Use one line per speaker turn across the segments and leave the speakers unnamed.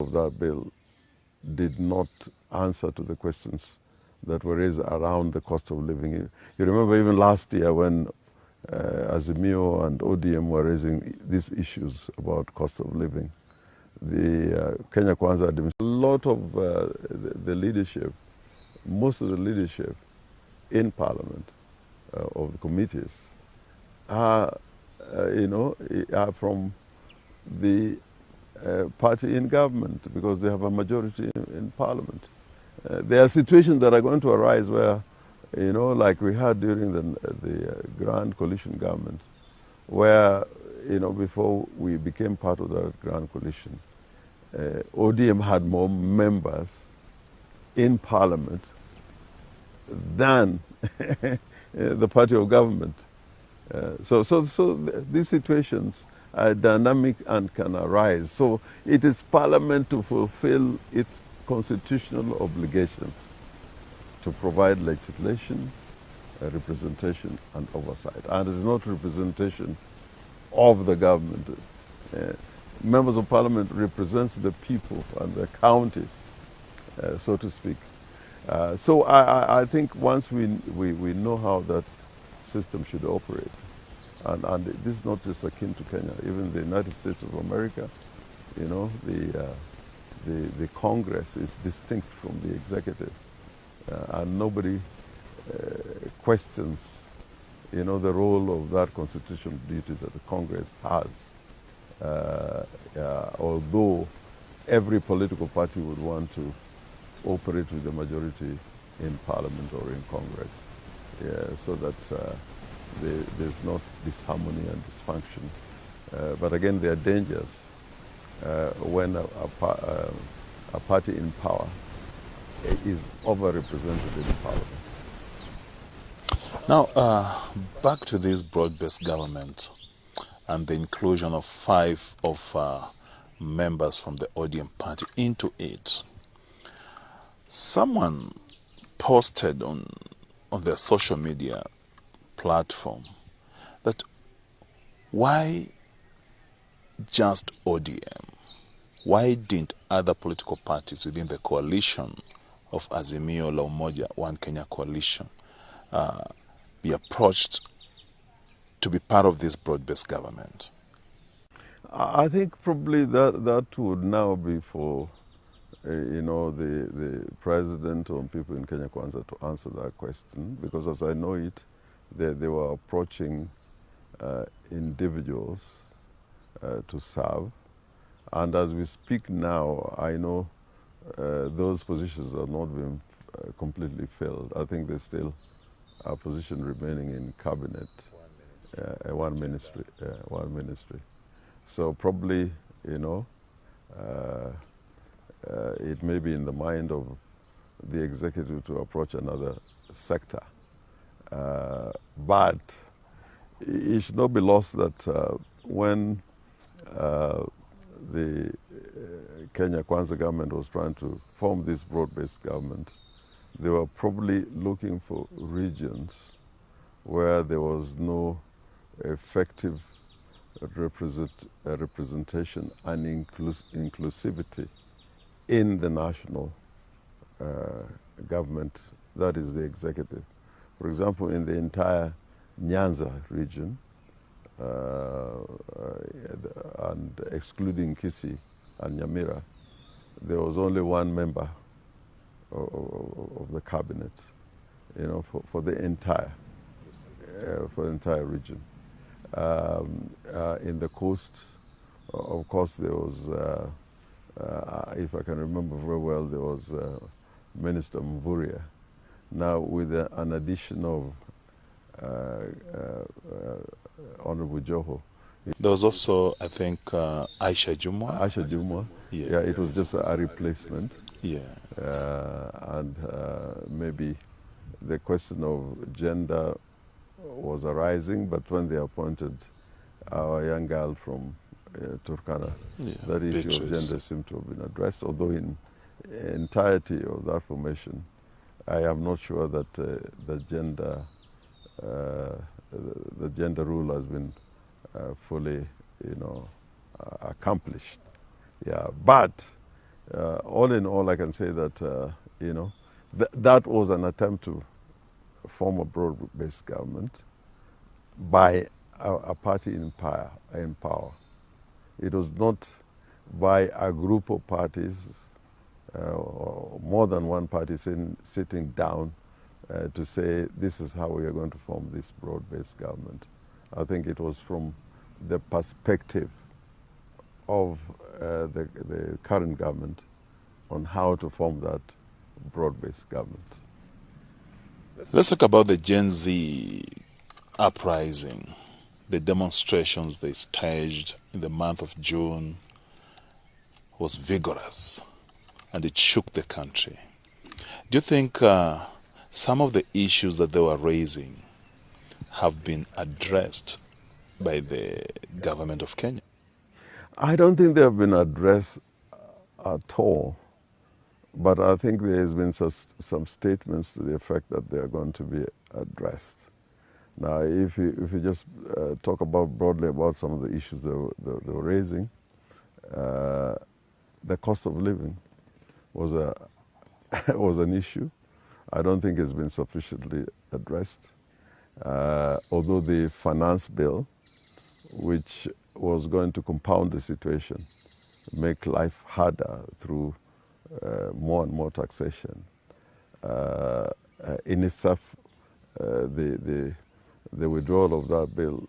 of that bill did not answer to the questions that were raised around the cost of living. You remember even last year when Azimio and ODM were raising these issues about cost of living. The Kenya Kwanza administration, a lot of the leadership, most of the leadership in Parliament of the committees are, are from the party in government because they have a majority in Parliament. There are situations that are going to arise where, like we had during the Grand Coalition government, where, before we became part of that Grand Coalition, ODM had more members in Parliament than the party of government. So these situations are dynamic and can arise. So it is Parliament to fulfill its constitutional obligations to provide legislation, representation, and oversight. And it is not representation of the government. Members of Parliament represents the people and the counties, so to speak. So I think once we know how that system should operate, and this is not just akin to Kenya, even the United States of America, the Congress is distinct from the executive, and nobody questions, the role of that constitutional duty that the Congress has. Although every political party would want to operate with the majority in Parliament or in Congress, so that there's not disharmony and dysfunction. But again, there are dangers when a party in power is overrepresented in Parliament.
Now, back to this broad-based government and the inclusion of 5 of members from the ODM party into it. Someone posted on their social media platform that why just ODM? Why didn't other political parties within the coalition of Azimio La Umoja One Kenya coalition be approached to be part of this broad-based government?
I think probably that would now be for the president or people in Kenya Kwanza to answer that question, because as I know it, they were approaching individuals to serve, and as we speak now, I know those positions are not being completely filled. I think there's still a position remaining in cabinet, one ministry. So probably, it may be in the mind of the executive to approach another sector. But it should not be lost that when the Kenya Kwanza government was trying to form this broad-based government, they were probably looking for regions where there was no effective representation and inclusivity in the national government, that is the executive. For example, in the entire Nyanza region, and excluding Kisii and Nyamira, there was only one member of the cabinet, for the entire region. In the coast, of course, there was, if I can remember very well, there was Minister Mvurya. Now, with an addition of Honorable Joho.
There was also, I think, Aisha Jumwa.
Aisha Jumwa. Yeah, it was just a replacement.
Yeah.
And maybe the question of gender was arising, but when they appointed our young girl from Turkana, that issue of gender seemed to have been addressed, although in entirety of that formation, I am not sure that the gender rule has been fully, accomplished. Yeah, but All in all, I can say that, that was an attempt to form a broad-based government by a party in power. It was not by a group of parties or more than one party sitting down to say this is how we are going to form this broad-based government. I think it was from the perspective of the current government on how to form that broad-based government.
Let's talk about the Gen Z uprising, the demonstrations they staged in the month of June was vigorous and it shook the country. Do you think some of the issues that they were raising have been addressed by the government of Kenya?
I don't think they have been addressed at all, but I think there has been some statements to the effect that they are going to be addressed. Now, if you just talk broadly about some of the issues they were raising, the cost of living was an issue. I don't think it's been sufficiently addressed. Although the finance bill, which was going to compound the situation, make life harder through more and more taxation, in itself, the withdrawal of that bill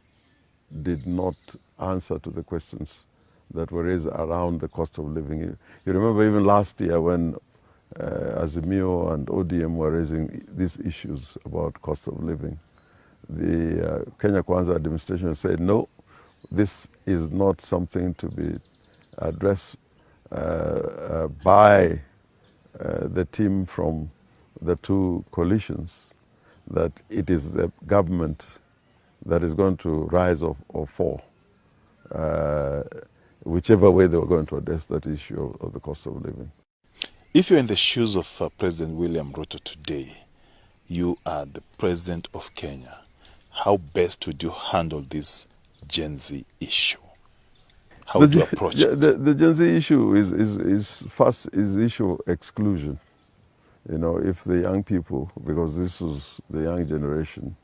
did not answer to the questions that were raised around the cost of living. You remember even last year when Azimio and ODM were raising these issues about cost of living, the Kenya Kwanza administration said, no, this is not something to be addressed by the team from the two coalitions, that it is the government that is going to rise or fall, whichever way they were going to address that issue of the cost of living.
If you're in the shoes of President William Ruto today, you are the president of Kenya, how best would you handle this Gen Z issue? How would you approach it?
The Gen Z issue is first issue of exclusion. You know, if the young people, because this was the young generation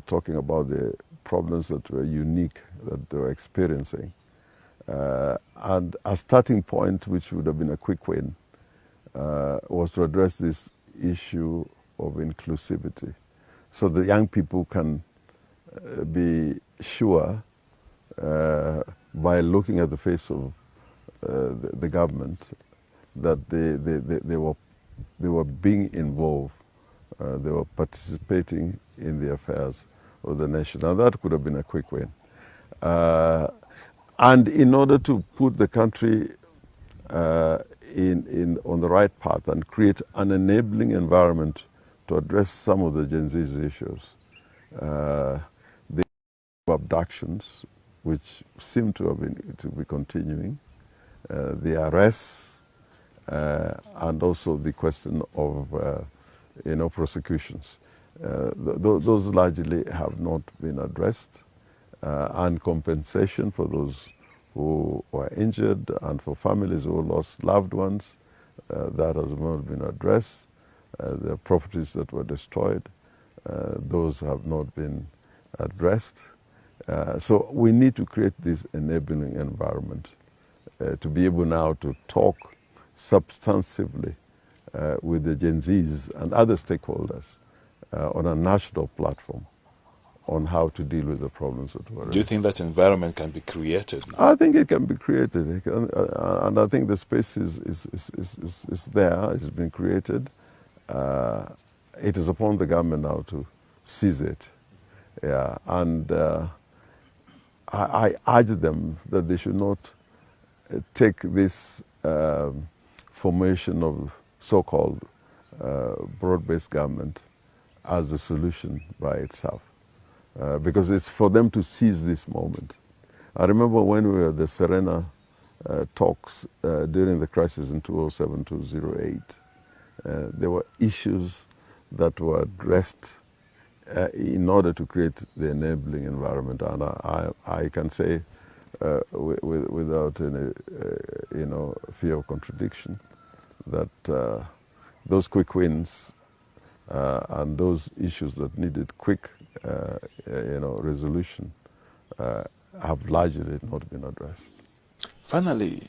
talking about the problems that were unique that they were experiencing, and a starting point, which would have been a quick win, was to address this issue of inclusivity, so the young people can be sure by looking at the face of the government that they were being involved, they were participating in the affairs of the nation, and that could have been a quick win. And in order to put the country on the right path and create an enabling environment to address some of the Gen Z's issues, the abductions, which seem to be continuing, the arrests, and also the question of prosecutions. Those largely have not been addressed, and compensation for those who were injured and for families who lost loved ones, that has not been addressed. The properties that were destroyed, those have not been addressed. So we need to create this enabling environment to be able now to talk substantively with the Gen Zs and other stakeholders on a national platform on how to deal with the problems that were raised.
Do you think that environment can be created now?
I think it can be created, and I think the space is there. It's been created. It is upon the government now to seize it. Yeah, and I urge them that they should not take this formation of so-called broad-based government as the solution by itself, because it's for them to seize this moment. I remember when we were at the Serena talks during the crisis in 2007-2008, there were issues that were addressed in order to create the enabling environment. And I can say without any, fear of contradiction, that those quick wins and those issues that needed quick, resolution have largely not been addressed.
Finally,